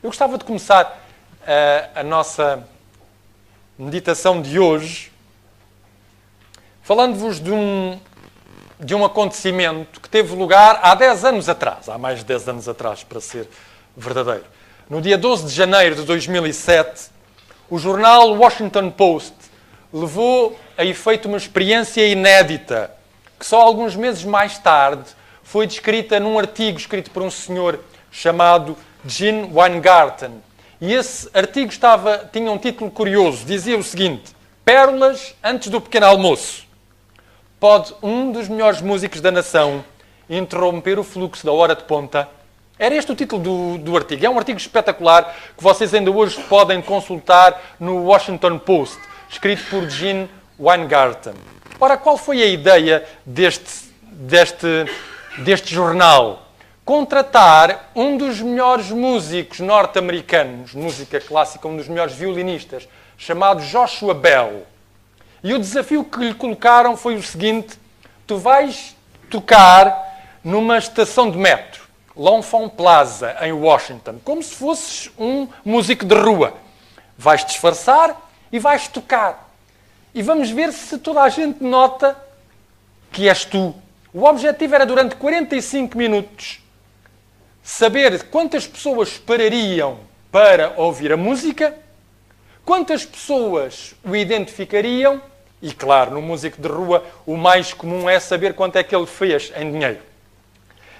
Eu gostava de começar a nossa meditação de hoje falando-vos de um acontecimento que teve lugar há 10 anos atrás, há mais de 10 anos atrás, para ser verdadeiro. No dia 12 de janeiro de 2007, o jornal Washington Post levou a efeito uma experiência inédita, que só alguns meses mais tarde foi descrita num artigo escrito por um senhor chamado Gene Weingarten. E esse artigo tinha um título curioso. Dizia o seguinte: Pérolas antes do pequeno almoço. Pode um dos melhores músicos da nação interromper o fluxo da hora de ponta? Era este o título do artigo. É um artigo espetacular que vocês ainda hoje podem consultar no Washington Post, escrito por Gene Weingarten. Ora, qual foi a ideia deste jornal? Contratar um dos melhores músicos norte-americanos, música clássica, um dos melhores violinistas, chamado Joshua Bell. E o desafio que lhe colocaram foi o seguinte: tu vais tocar numa estação de metro, L'Enfant Plaza, em Washington, como se fosses um músico de rua. Vais disfarçar e vais tocar. E vamos ver se toda a gente nota que és tu. O objetivo era, durante 45 minutos, saber quantas pessoas parariam para ouvir a música, quantas pessoas o identificariam e, claro, no músico de rua, o mais comum é saber quanto é que ele fez em dinheiro.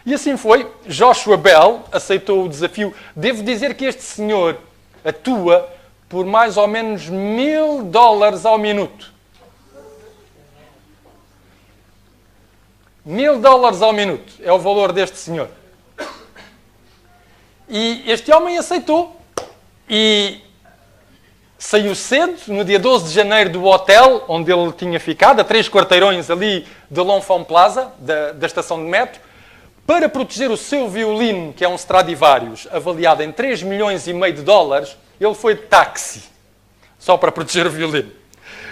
E assim foi. Joshua Bell aceitou o desafio. Devo dizer que este senhor atua por mais ou menos $1000 ao minuto. $1000 ao minuto é o valor deste senhor. E este homem aceitou e saiu cedo, no dia 12 de janeiro, do hotel onde ele tinha ficado, a 3 quarteirões ali de L'Enfant Plaza, da estação de metro, para proteger o seu violino, que é um Stradivarius, avaliado em $3,5 milhões, ele foi de táxi, só para proteger o violino.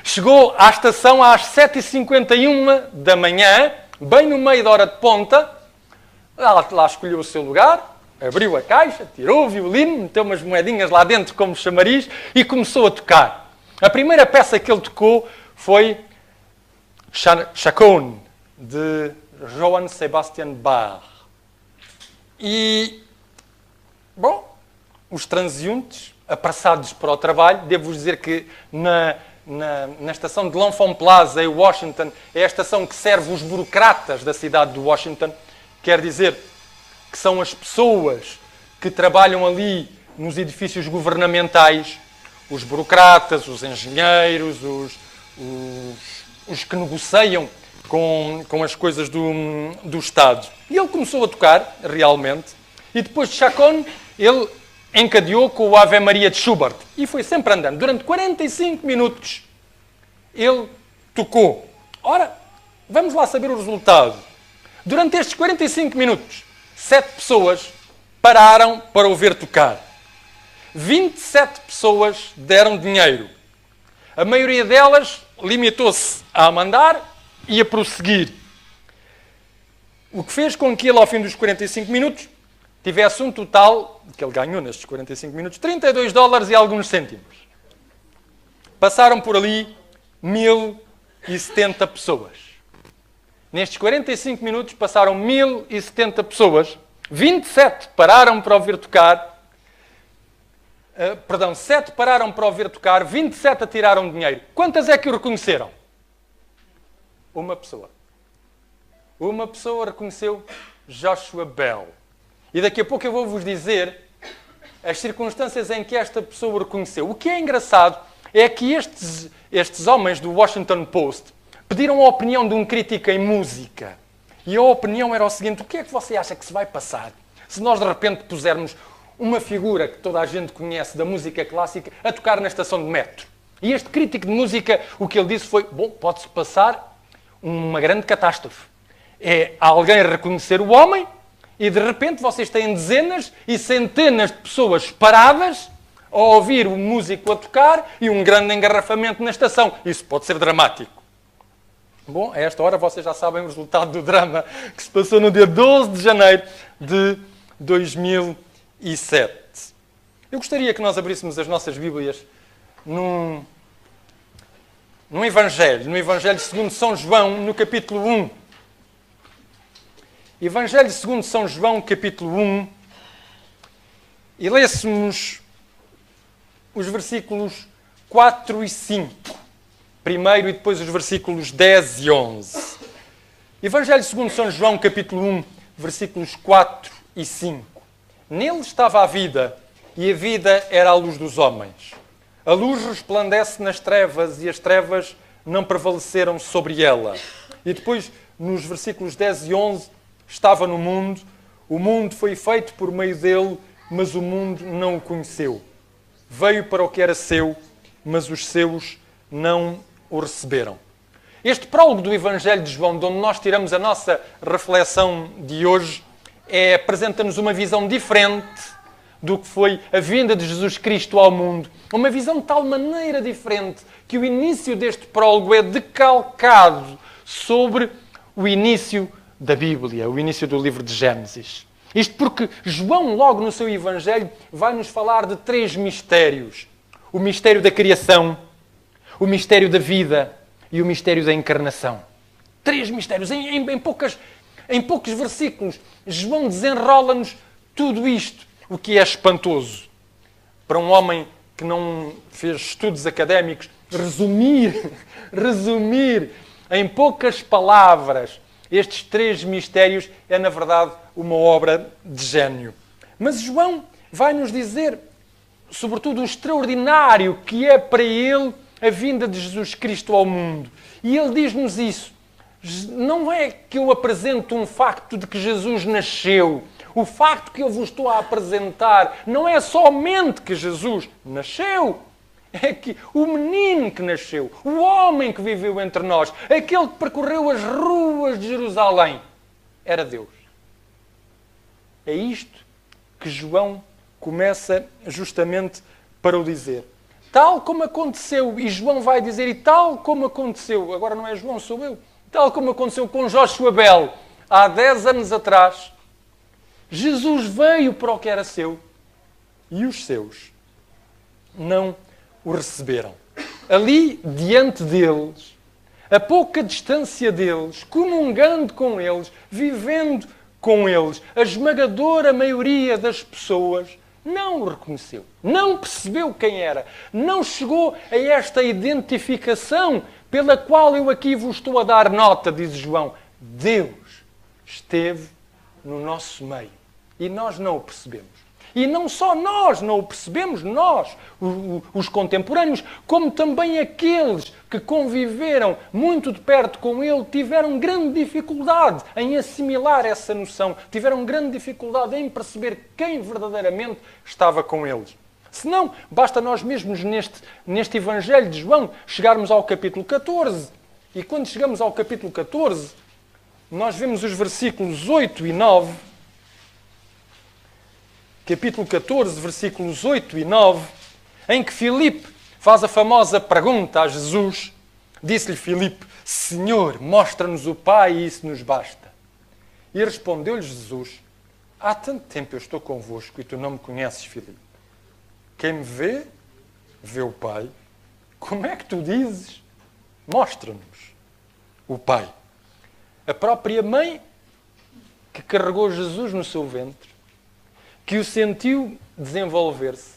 Chegou à estação às 7h51 da manhã, bem no meio da hora de ponta, lá escolheu o seu lugar, abriu a caixa, tirou o violino, meteu umas moedinhas lá dentro como chamariz e começou a tocar. A primeira peça que ele tocou foi Chaconne, de Johann Sebastian Bach. E, bom, os transeuntes, apressados para o trabalho, devo-vos dizer que na estação de L'Enfant Plaza, em Washington, é a estação que serve os burocratas da cidade de Washington, quer dizer que são as pessoas que trabalham ali nos edifícios governamentais, os burocratas, os engenheiros, os que negociam com as coisas do Estado. E ele começou a tocar, realmente, e depois de Chaconne, ele encadeou com o Ave Maria de Schubert. E foi sempre andando. Durante 45 minutos, ele tocou. Ora, vamos lá saber o resultado. Durante estes 45 minutos, 7 pessoas pararam para o ver tocar. 27 pessoas deram dinheiro. A maioria delas limitou-se a mandar e a prosseguir. O que fez com que ele, ao fim dos 45 minutos, tivesse um total, que ele ganhou nestes 45 minutos, $32 e alguns cêntimos. Passaram por ali 1070 pessoas. Nestes 45 minutos passaram 1070 pessoas, 27 pararam para o ver tocar, 7 pararam para o ver tocar, 27 atiraram dinheiro. Quantas é que o reconheceram? Uma pessoa. Uma pessoa reconheceu Joshua Bell. E daqui a pouco eu vou-vos dizer as circunstâncias em que esta pessoa o reconheceu. O que é engraçado é que estes homens do Washington Post pediram a opinião de um crítico em música. E a opinião era o seguinte: o que é que você acha que se vai passar se nós de repente pusermos uma figura que toda a gente conhece da música clássica a tocar na estação de metro? E este crítico de música, o que ele disse foi: bom, pode-se passar uma grande catástrofe. É alguém reconhecer o homem e de repente vocês têm dezenas e centenas de pessoas paradas a ouvir o músico a tocar e um grande engarrafamento na estação. Isso pode ser dramático. Bom, a esta hora vocês já sabem o resultado do drama que se passou no dia 12 de janeiro de 2007. Eu gostaria que nós abríssemos as nossas Bíblias no Evangelho segundo São João, no capítulo 1. Evangelho segundo São João, capítulo 1, e lêssemos os versículos 4 e 5, primeiro, e depois os versículos 10 e 11. Evangelho segundo São João, capítulo 1, versículos 4 e 5. Nele estava a vida, e a vida era a luz dos homens. A luz resplandece nas trevas, e as trevas não prevaleceram sobre ela. E depois, nos versículos 10 e 11, estava no mundo, o mundo foi feito por meio dele, mas o mundo não o conheceu. Veio para o que era seu, mas os seus não o receberam. Este prólogo do Evangelho de João, de onde nós tiramos a nossa reflexão de hoje, apresenta-nos uma visão diferente do que foi a vinda de Jesus Cristo ao mundo. Uma visão de tal maneira diferente que o início deste prólogo é decalcado sobre o início da Bíblia, o início do livro de Gênesis. Isto porque João, logo no seu Evangelho, vai nos falar de 3 mistérios. O mistério da criação, o mistério da vida e o mistério da encarnação. 3 mistérios. Em poucos versículos, João desenrola-nos tudo isto, o que é espantoso. Para um homem que não fez estudos académicos, resumir em poucas palavras estes 3 mistérios é, na verdade, uma obra de gênio. Mas João vai nos dizer, sobretudo, o extraordinário que é para ele a vinda de Jesus Cristo ao mundo. E ele diz-nos isso. Não é que eu apresento um facto de que Jesus nasceu. O facto que eu vos estou a apresentar não é somente que Jesus nasceu. É que o menino que nasceu, o homem que viveu entre nós, aquele que percorreu as ruas de Jerusalém, era Deus. É isto que João começa justamente para o dizer. Tal como aconteceu, e João vai dizer, e tal como aconteceu, agora não é João, sou eu, tal como aconteceu com Joshua Bell, há 10 anos atrás, Jesus veio para o que era seu, e os seus não o receberam. Ali, diante deles, a pouca distância deles, comungando com eles, vivendo com eles, a esmagadora maioria das pessoas não o reconheceu, não percebeu quem era, não chegou a esta identificação pela qual eu aqui vos estou a dar nota, diz João. Deus esteve no nosso meio e nós não o percebemos. E não só nós não o percebemos, nós, os contemporâneos, como também aqueles que conviveram muito de perto com ele, tiveram grande dificuldade em assimilar essa noção, tiveram grande dificuldade em perceber quem verdadeiramente estava com eles. Se não, basta nós mesmos neste Evangelho de João chegarmos ao capítulo 14. E quando chegamos ao capítulo 14, nós vemos os versículos 8 e 9. Capítulo 14, versículos 8 e 9, em que Filipe faz a famosa pergunta a Jesus. Disse-lhe Filipe, Senhor, mostra-nos o Pai e isso nos basta. E respondeu-lhe Jesus, há tanto tempo eu estou convosco e tu não me conheces, Filipe. Quem me vê, vê o Pai. Como é que tu dizes? Mostra-nos o Pai. A própria mãe que carregou Jesus no seu ventre, que o sentiu desenvolver-se,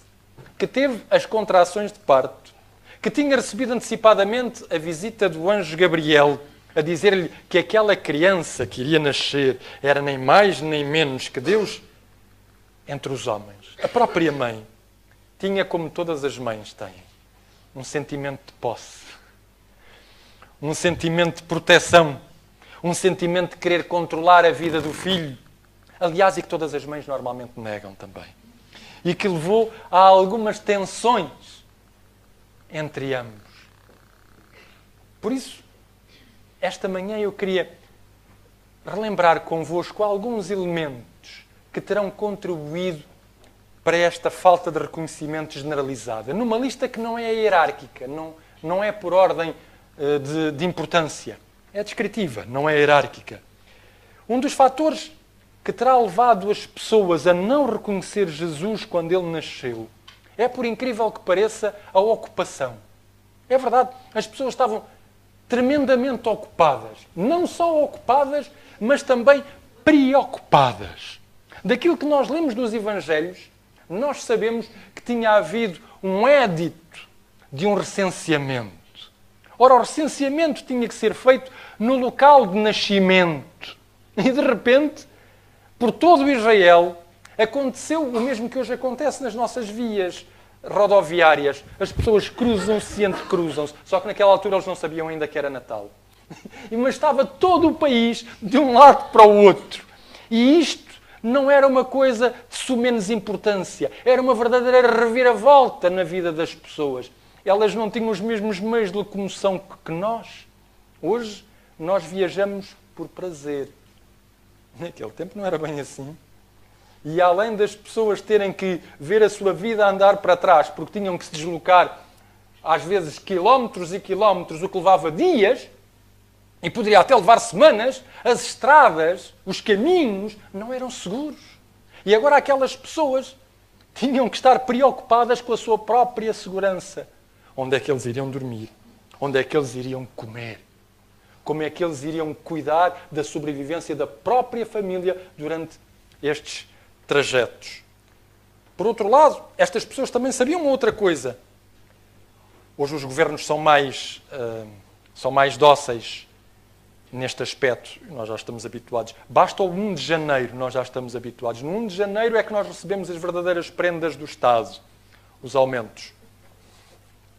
que teve as contrações de parto, que tinha recebido antecipadamente a visita do anjo Gabriel a dizer-lhe que aquela criança que iria nascer era nem mais nem menos que Deus entre os homens. A própria mãe tinha, como todas as mães têm, um sentimento de posse, um sentimento de proteção, um sentimento de querer controlar a vida do filho. Aliás, e que todas as mães normalmente negam também. E que levou a algumas tensões entre ambos. Por isso, esta manhã eu queria relembrar convosco alguns elementos que terão contribuído para esta falta de reconhecimento generalizada. Numa lista que não é hierárquica, não é por ordem de importância. É descritiva, não é hierárquica. Um dos fatores que terá levado as pessoas a não reconhecer Jesus quando ele nasceu é, por incrível que pareça, a ocupação. É verdade, as pessoas estavam tremendamente ocupadas. Não só ocupadas, mas também preocupadas. Daquilo que nós lemos dos Evangelhos, nós sabemos que tinha havido um édito de um recenseamento. Ora, o recenseamento tinha que ser feito no local de nascimento. E, de repente, por todo Israel, aconteceu o mesmo que hoje acontece nas nossas vias rodoviárias. As pessoas cruzam-se e entrecruzam-se. Só que naquela altura eles não sabiam ainda que era Natal. Mas estava todo o país de um lado para o outro. E isto não era uma coisa de sumenos importância. Era uma verdadeira reviravolta na vida das pessoas. Elas não tinham os mesmos meios de locomoção que nós. Hoje, nós viajamos por prazer. Naquele tempo não era bem assim. E além das pessoas terem que ver a sua vida andar para trás, porque tinham que se deslocar, às vezes, quilómetros e quilómetros, o que levava dias, e poderia até levar semanas, as estradas, os caminhos, não eram seguros. E agora aquelas pessoas tinham que estar preocupadas com a sua própria segurança. Onde é que eles iriam dormir? Onde é que eles iriam comer? Como é que eles iriam cuidar da sobrevivência da própria família durante estes trajetos? Por outro lado, estas pessoas também sabiam uma outra coisa. Hoje os governos são mais dóceis neste aspecto. Nós já estamos habituados. Basta o 1 de janeiro, nós já estamos habituados. No 1 de janeiro é que nós recebemos as verdadeiras prendas do Estado, os aumentos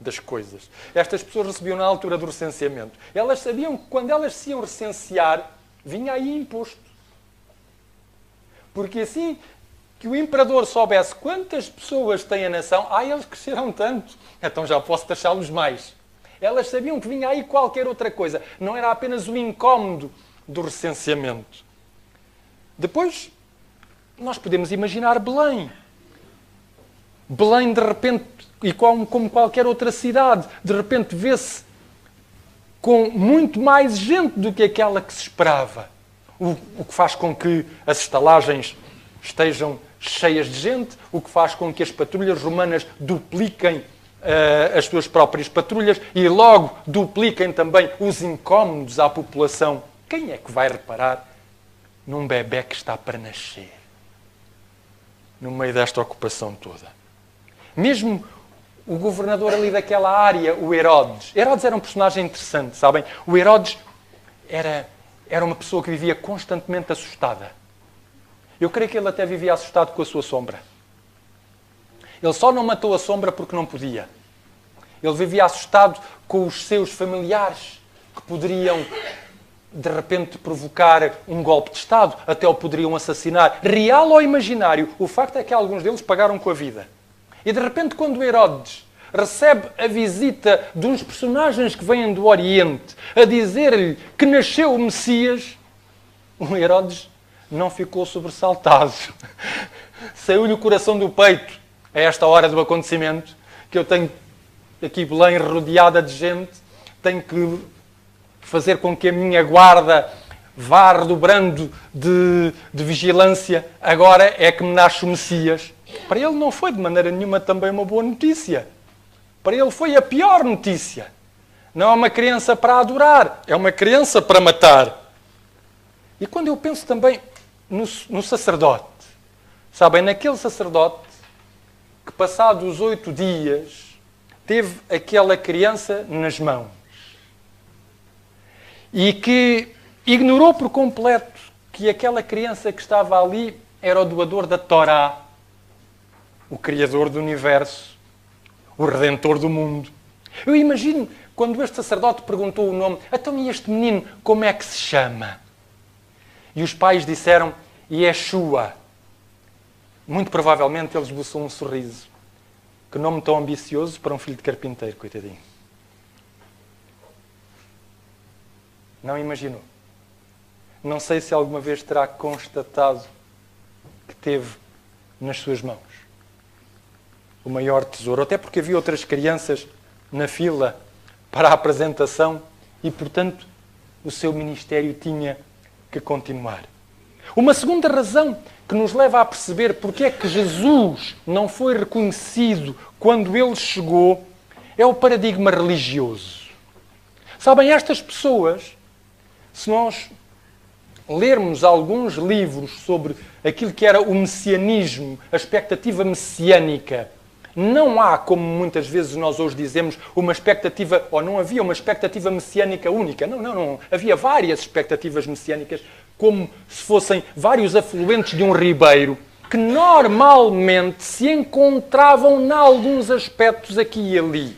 das coisas. Estas pessoas recebiam na altura do recenseamento. Elas sabiam que quando elas se iam recensear, vinha aí imposto. Porque assim que o imperador soubesse quantas pessoas tem a nação, eles cresceram tanto, então já posso taxá-los mais. Elas sabiam que vinha aí qualquer outra coisa. Não era apenas o incómodo do recenseamento. Depois, nós podemos imaginar Belém. Belém, de repente, e como qualquer outra cidade, de repente vê-se com muito mais gente do que aquela que se esperava. O que faz com que as estalagens estejam cheias de gente, o que faz com que as patrulhas romanas dupliquem as suas próprias patrulhas e logo dupliquem também os incómodos à população. Quem é que vai reparar num bebé que está para nascer? No meio desta ocupação toda. Mesmo o governador ali daquela área, o Herodes. Herodes era um personagem interessante, sabem? O Herodes era uma pessoa que vivia constantemente assustada. Eu creio que ele até vivia assustado com a sua sombra. Ele só não matou a sombra porque não podia. Ele vivia assustado com os seus familiares que poderiam, de repente, provocar um golpe de Estado. Até o poderiam assassinar. Real ou imaginário, o facto é que alguns deles pagaram com a vida. E, de repente, quando Herodes recebe a visita de uns personagens que vêm do Oriente a dizer-lhe que nasceu o Messias, o Herodes não ficou sobressaltado. Saiu-lhe o coração do peito a esta hora do acontecimento, que eu tenho aqui Belém rodeada de gente, tenho que fazer com que a minha guarda vá redobrando de vigilância. Agora é que me nasce o Messias. Para ele não foi de maneira nenhuma também uma boa notícia. Para ele foi a pior notícia. Não é uma criança para adorar, é uma criança para matar. E quando eu penso também no sacerdote, sabem, naquele sacerdote que passados os 8 dias teve aquela criança nas mãos e que ignorou por completo que aquela criança que estava ali era o doador da Torá, o Criador do Universo, o Redentor do mundo. Eu imagino quando este sacerdote perguntou o nome, então e este menino como é que se chama? E os pais disseram, Yeshua. Muito provavelmente ele esboçou um sorriso. Que nome tão ambicioso para um filho de carpinteiro, coitadinho. Não imaginou. Não sei se alguma vez terá constatado que teve nas suas mãos o maior tesouro. Até porque havia outras crianças na fila para a apresentação e, portanto, o seu ministério tinha que continuar. Uma segunda razão que nos leva a perceber porque é que Jesus não foi reconhecido quando ele chegou é o paradigma religioso. Sabem, estas pessoas, se nós lermos alguns livros sobre aquilo que era o messianismo, a expectativa messiânica, não há, como muitas vezes nós hoje dizemos, uma expectativa, ou não havia uma expectativa messiânica única. Não. Havia várias expectativas messiânicas, como se fossem vários afluentes de um ribeiro, que normalmente se encontravam em alguns aspectos aqui e ali.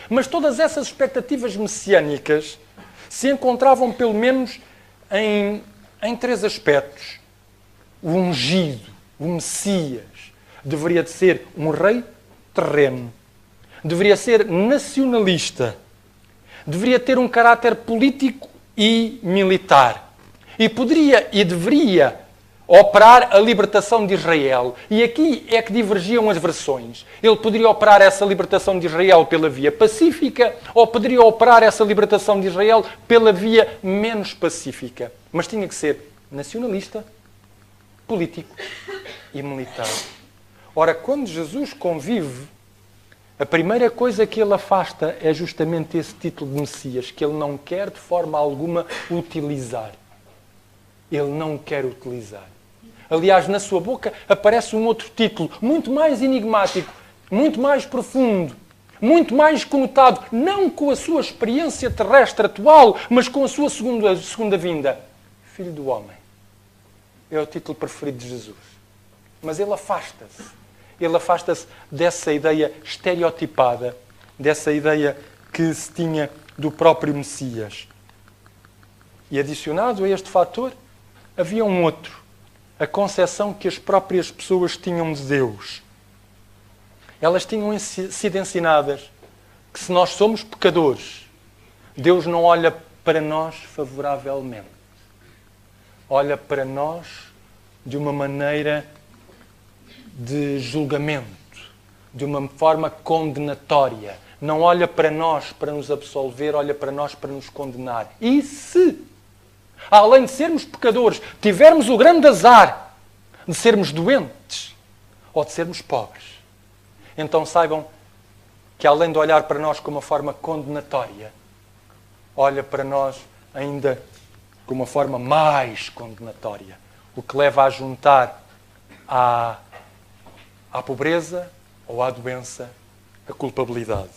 Mas todas essas expectativas messiânicas se encontravam pelo menos em três aspectos. O ungido, o Messias, deveria de ser um rei terreno, deveria ser nacionalista, deveria ter um caráter político e militar e poderia e deveria operar a libertação de Israel. E aqui é que divergiam as versões. Ele poderia operar essa libertação de Israel pela via pacífica ou poderia operar essa libertação de Israel pela via menos pacífica. Mas tinha que ser nacionalista, político e militar. Ora, quando Jesus convive, a primeira coisa que ele afasta é justamente esse título de Messias, que ele não quer de forma alguma utilizar. Ele não quer utilizar. Aliás, na sua boca aparece um outro título, muito mais enigmático, muito mais profundo, muito mais conotado, não com a sua experiência terrestre atual, mas com a sua segunda vinda. Filho do Homem. É o título preferido de Jesus. Mas ele afasta-se. Ele afasta-se dessa ideia estereotipada, dessa ideia que se tinha do próprio Messias. E adicionado a este fator, havia um outro. A concepção que as próprias pessoas tinham de Deus. Elas tinham sido ensinadas que se nós somos pecadores, Deus não olha para nós favoravelmente. Olha para nós de uma maneira de julgamento, de uma forma condenatória. Não olha para nós para nos absolver, olha para nós para nos condenar. E se, além de sermos pecadores, tivermos o grande azar de sermos doentes ou de sermos pobres, então saibam que além de olhar para nós com uma forma condenatória, olha para nós ainda com uma forma mais condenatória, o que leva a juntar à pobreza ou à doença a culpabilidade.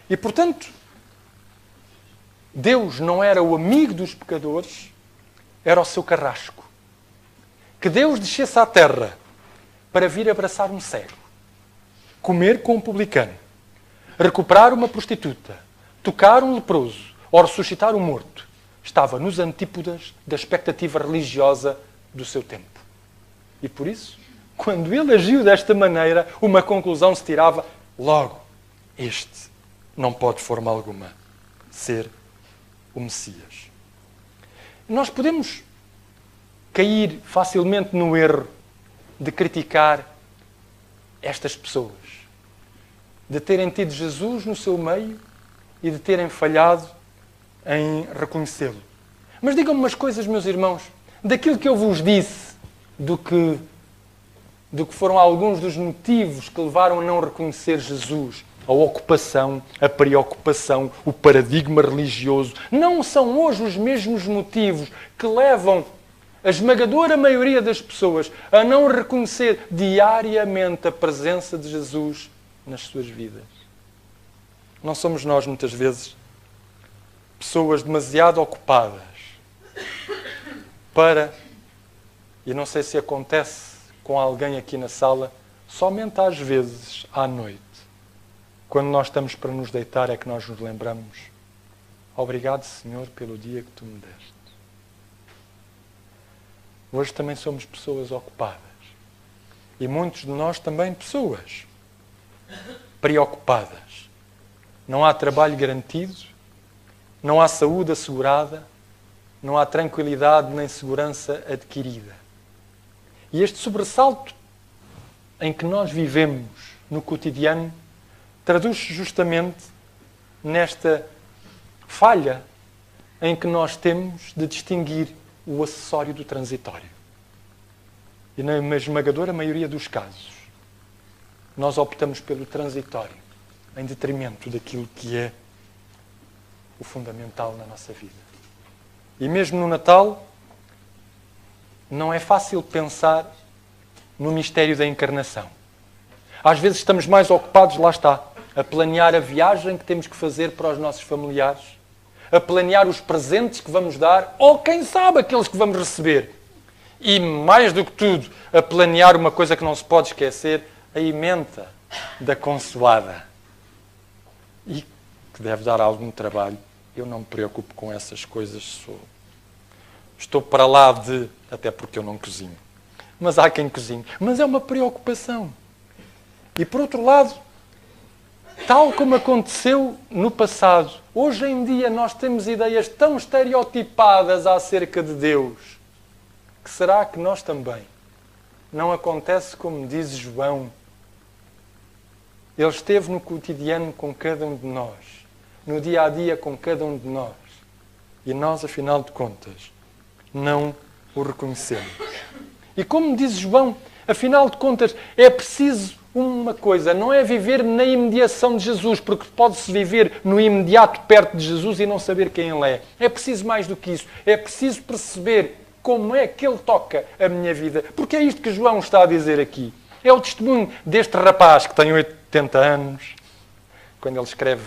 E, portanto, Deus não era o amigo dos pecadores, era o seu carrasco. Que Deus descesse à terra para vir abraçar um cego, comer com um publicano, recuperar uma prostituta, tocar um leproso ou ressuscitar um morto, estava nos antípodas da expectativa religiosa do seu tempo. E por isso, quando ele agiu desta maneira, uma conclusão se tirava logo. Este não pode, de forma alguma, ser o Messias. Nós podemos cair facilmente no erro de criticar estas pessoas, de terem tido Jesus no seu meio e de terem falhado em reconhecê-lo. Mas digam-me umas coisas, meus irmãos, daquilo que eu vos disse, do que foram alguns dos motivos que levaram a não reconhecer Jesus, a ocupação, a preocupação, o paradigma religioso, não são hoje os mesmos motivos que levam a esmagadora maioria das pessoas a não reconhecer diariamente a presença de Jesus nas suas vidas. Não somos nós, muitas vezes, pessoas demasiado ocupadas para, e não sei se acontece com alguém aqui na sala, somente às vezes, à noite, quando nós estamos para nos deitar, é que nós nos lembramos: obrigado, Senhor, pelo dia que Tu me deste. Hoje também somos pessoas ocupadas. E muitos de nós também pessoas preocupadas. Não há trabalho garantido, não há saúde assegurada, não há tranquilidade nem segurança adquirida. E este sobressalto em que nós vivemos no cotidiano traduz-se justamente nesta falha em que nós temos de distinguir o acessório do transitório. E na esmagadora maioria dos casos, nós optamos pelo transitório, em detrimento daquilo que é o fundamental na nossa vida. E mesmo no Natal, não é fácil pensar no mistério da encarnação. Às vezes estamos mais ocupados, lá está, a planear a viagem que temos que fazer para os nossos familiares, a planear os presentes que vamos dar, ou quem sabe aqueles que vamos receber. E mais do que tudo, a planear uma coisa que não se pode esquecer, a emenda da consoada. E que deve dar algum trabalho. Eu não me preocupo com essas coisas. Estou para lá de... Até porque eu não cozinho. Mas há quem cozinhe. Mas é uma preocupação. E por outro lado, tal como aconteceu no passado, hoje em dia nós temos ideias tão estereotipadas acerca de Deus, que será que nós também? Não acontece como diz João. Ele esteve no cotidiano com cada um de nós, no dia a dia com cada um de nós. E nós, afinal de contas, não o reconhecemos. E como diz João, afinal de contas, é preciso uma coisa, não é viver na imediação de Jesus, porque pode-se viver no imediato perto de Jesus e não saber quem Ele é. É preciso mais do que isso. É preciso perceber como é que Ele toca a minha vida. Porque é isto que João está a dizer aqui. É o testemunho deste rapaz que tem 80 anos, quando ele escreve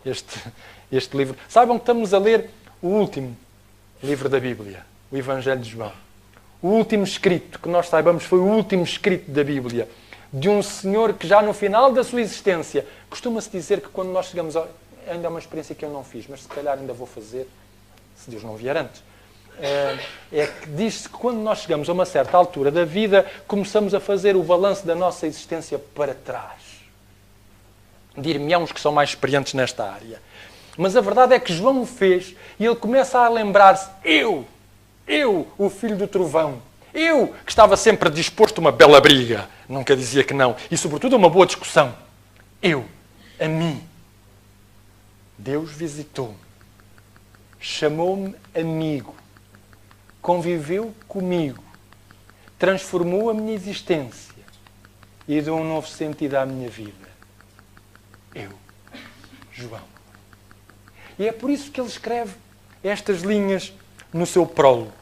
este livro. Saibam que estamos a ler o último livro da Bíblia, o Evangelho de João. O último escrito, que nós saibamos, foi o último escrito da Bíblia. De um senhor que já no final da sua existência, costuma-se dizer que quando nós chegamos a... Ainda é uma experiência que eu não fiz, mas se calhar ainda vou fazer, se Deus não vier antes. É que diz-se que quando nós chegamos a uma certa altura da vida, começamos a fazer o balanço da nossa existência para trás. Dir-me-ão os que são mais experientes nesta área. Mas a verdade é que João o fez e ele começa a lembrar-se, eu, o filho do trovão, eu que estava sempre disposto a uma bela briga, nunca dizia que não, e sobretudo a uma boa discussão. A mim, Deus visitou-me, chamou-me amigo, conviveu comigo, transformou a minha existência e deu um novo sentido à minha vida. João. E é por isso que ele escreve estas linhas no seu prólogo.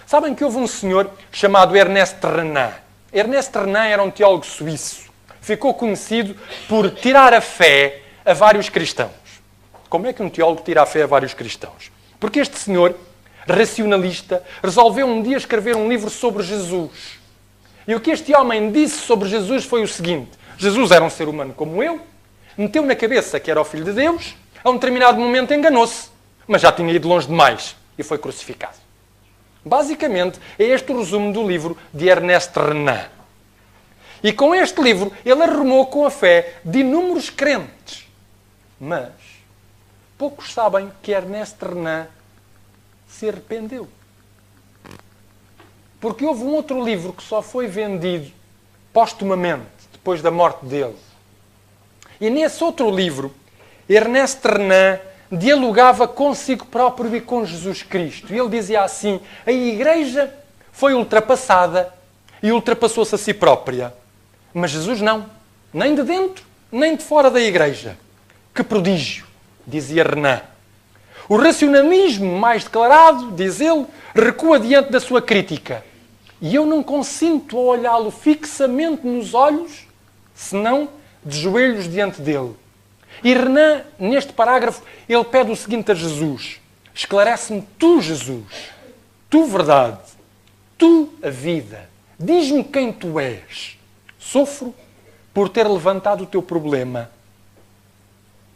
Sabem que houve um senhor chamado Ernest Renan. Ernest Renan era um teólogo suíço. Ficou conhecido por tirar a fé a vários cristãos. Como é que um teólogo tira a fé a vários cristãos? Porque este senhor, racionalista, resolveu um dia escrever um livro sobre Jesus. E o que este homem disse sobre Jesus foi o seguinte: Jesus era um ser humano como eu, meteu na cabeça que era o Filho de Deus, a um determinado momento enganou-se, mas já tinha ido longe demais e foi crucificado. Basicamente, é este o resumo do livro de Ernest Renan. E com este livro, ele arrumou com a fé de inúmeros crentes. Mas poucos sabem que Ernest Renan se arrependeu. Porque houve um outro livro que só foi vendido postumamente, depois da morte dele. E nesse outro livro, Ernest Renan dialogava consigo próprio e com Jesus Cristo. E ele dizia assim: a Igreja foi ultrapassada e ultrapassou-se a si própria. Mas Jesus não. Nem de dentro, nem de fora da Igreja. Que prodígio, dizia Renan. O racionalismo mais declarado, diz ele, recua diante da sua crítica. E eu não consinto a olhá-lo fixamente nos olhos, senão de joelhos diante dele. E Renan, neste parágrafo, ele pede o seguinte a Jesus: esclarece-me tu, Jesus, tu verdade, tu a vida, diz-me quem tu és. Sofro por ter levantado o teu problema.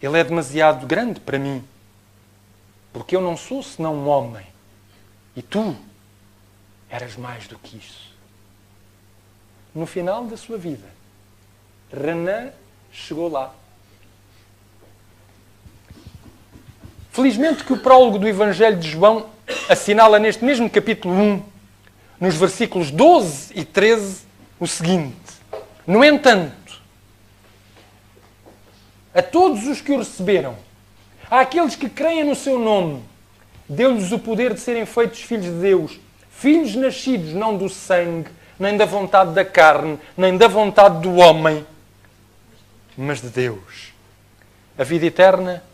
Ele é demasiado grande para mim, porque eu não sou senão um homem. E tu eras mais do que isso. No final da sua vida, Renan chegou lá. Felizmente que o prólogo do Evangelho de João assinala neste mesmo capítulo 1, nos versículos 12 e 13, o seguinte: no entanto, a todos os que o receberam, àqueles que creem no seu nome, deu-lhes o poder de serem feitos filhos de Deus, filhos nascidos não do sangue, nem da vontade da carne, nem da vontade do homem, mas de Deus. A vida eterna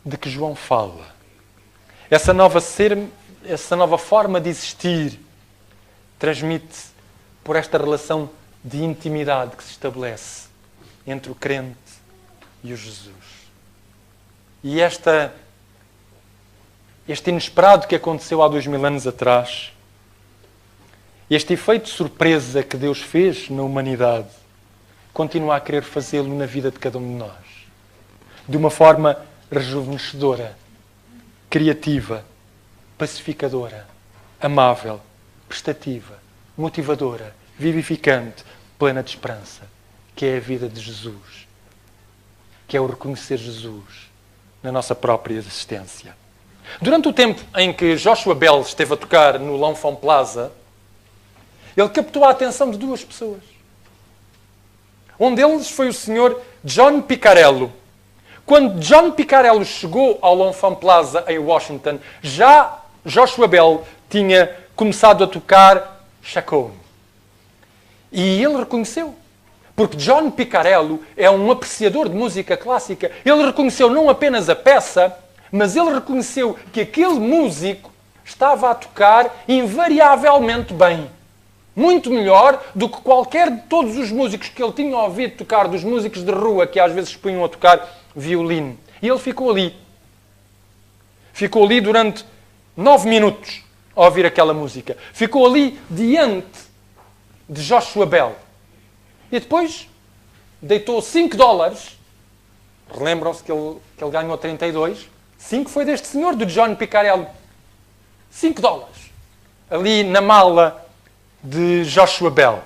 de que João fala. Essa nova forma de existir transmite por esta relação de intimidade que se estabelece entre o crente e o Jesus. E este inesperado que aconteceu há 2000 anos atrás, este efeito de surpresa que Deus fez na humanidade, continua a querer fazê-lo na vida de cada um de nós. De uma forma rejuvenescedora, criativa, pacificadora, amável, prestativa, motivadora, vivificante, plena de esperança, que é a vida de Jesus, que é o reconhecer Jesus na nossa própria existência. Durante o tempo em que Joshua Bell esteve a tocar no L'Enfant Plaza, ele captou a atenção de duas pessoas. Um deles foi o senhor John Piccarello. Quando John Piccarello chegou ao L'Enfant Plaza, em Washington, já Joshua Bell tinha começado a tocar Chaconne. E ele reconheceu. Porque John Piccarello é um apreciador de música clássica. Ele reconheceu não apenas a peça, mas ele reconheceu que aquele músico estava a tocar invariavelmente bem. Muito melhor do que qualquer de todos os músicos que ele tinha ouvido tocar, dos músicos de rua que às vezes se punham a tocar violino. E ele ficou ali. Ficou ali durante 9 minutos a ouvir aquela música. Ficou ali diante de Joshua Bell. E depois deitou $5. Relembram-se que ele ganhou 32. 5 foi deste senhor, do John Piccarello. $5. Ali na mala de Joshua Bell.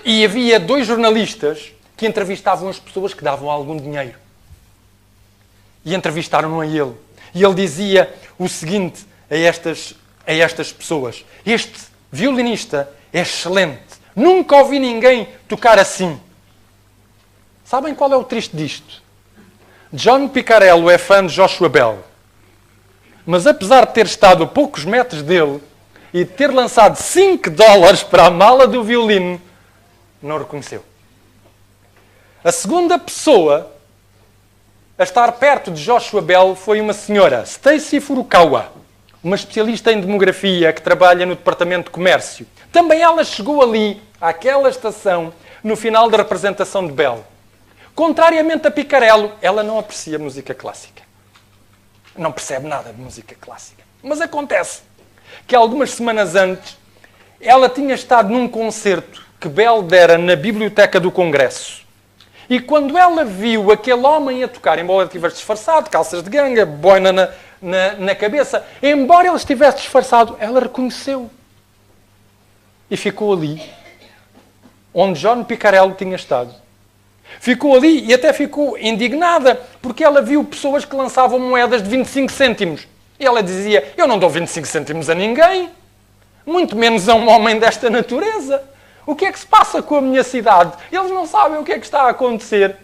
E havia 2 jornalistas que entrevistavam as pessoas que davam algum dinheiro. E entrevistaram-no a ele. E ele dizia o seguinte a estas pessoas: este violinista é excelente. Nunca ouvi ninguém tocar assim. Sabem qual é o triste disto? John Piccarello é fã de Joshua Bell. Mas apesar de ter estado a poucos metros dele e de ter lançado $5 para a mala do violino, não reconheceu. A segunda pessoa a estar perto de Joshua Bell foi uma senhora, Stacy Furukawa, uma especialista em demografia que trabalha no Departamento de Comércio. Também ela chegou ali, àquela estação, no final da representação de Bell. Contrariamente a Piccarello, ela não aprecia música clássica. Não percebe nada de música clássica. Mas acontece que algumas semanas antes ela tinha estado num concerto que Bell dera na Biblioteca do Congresso. E quando ela viu aquele homem a tocar, embora ele estivesse disfarçado, calças de ganga, boina na cabeça, embora ele estivesse disfarçado, ela reconheceu. E ficou ali, onde John Piccarello tinha estado. Ficou ali e até ficou indignada, porque ela viu pessoas que lançavam moedas de 25 cêntimos. E ela dizia: eu não dou 25 cêntimos a ninguém, muito menos a um homem desta natureza. O que é que se passa com a minha cidade? Eles não sabem o que é que está a acontecer.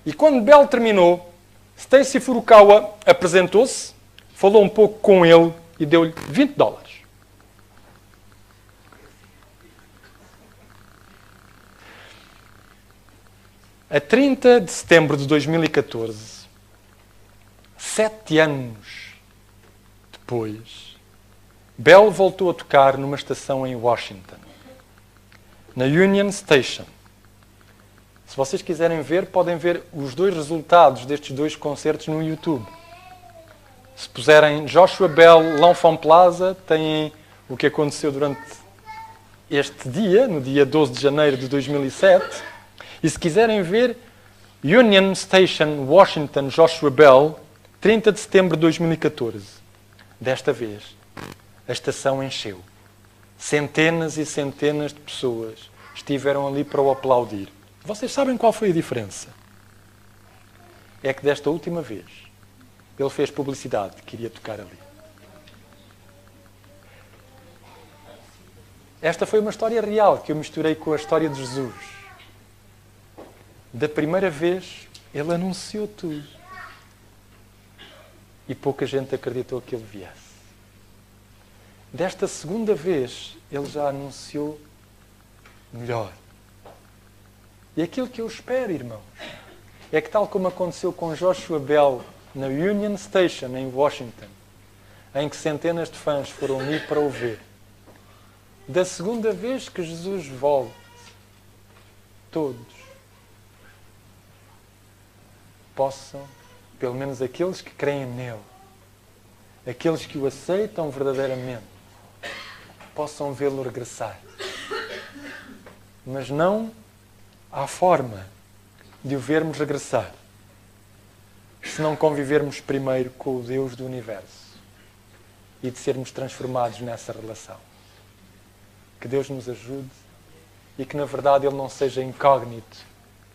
E quando Bell terminou, Stacy Furukawa apresentou-se, falou um pouco com ele e deu-lhe $20. A 30 de setembro de 2014, 7 anos depois, Bell voltou a tocar numa estação em Washington, na Union Station. Se vocês quiserem ver, podem ver os 2 resultados destes 2 concertos no YouTube. Se puserem Joshua Bell, L'Enfant Plaza, têm o que aconteceu durante este dia, no dia 12 de janeiro de 2007. E se quiserem ver Union Station, Washington, Joshua Bell, 30 de setembro de 2014. Desta vez, a estação encheu. Centenas e centenas de pessoas estiveram ali para o aplaudir. Vocês sabem qual foi a diferença? É que desta última vez, ele fez publicidade que iria tocar ali. Esta foi uma história real que eu misturei com a história de Jesus. Da primeira vez, ele anunciou tudo. E pouca gente acreditou que ele viesse. desta segunda vez, Ele já anunciou melhor. E aquilo que eu espero, irmãos, é que tal como aconteceu com Joshua Bell na Union Station, em Washington, em que centenas de fãs foram ali para o ver, da segunda vez que Jesus volte, todos possam, pelo menos aqueles que creem nele, aqueles que o aceitam verdadeiramente, possam vê-lo regressar. Mas não há forma de o vermos regressar se não convivermos primeiro com o Deus do Universo e de sermos transformados nessa relação. Que Deus nos ajude e que, na verdade, Ele não seja incógnito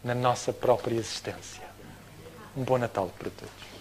na nossa própria existência. Um bom Natal para todos.